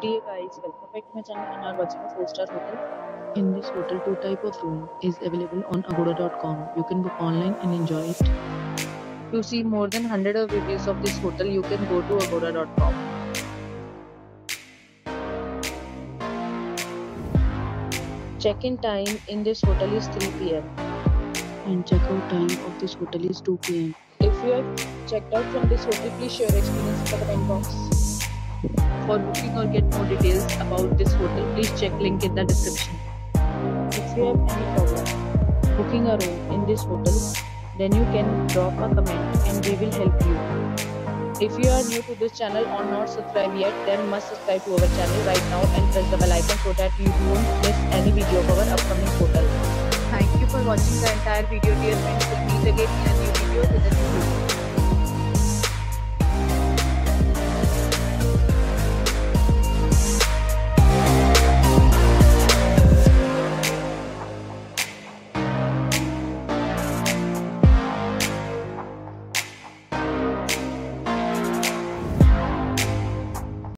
Dear guys, welcome back to my channel and are watching a 4-star hotel. In this hotel, two type of room is available on agoda.com. You can book online and enjoy it. To see more than 100 of reviews of this hotel, you can go to agoda.com. Check-in time in this hotel is 3 p.m. and check-out time of this hotel is 2 p.m. If you have checked out from this hotel, please share your experience in the comment box. For booking or get more details about this hotel, please check link in the description. If you have any problem booking a room in this hotel, then you can drop a comment and we will help you. If you are new to this channel or not subscribed yet, then must subscribe to our channel right now and press the bell icon so that you won't miss any video of our upcoming hotel. Thank you for watching the entire video, dear friends. We'll meet again in a new video with a new video.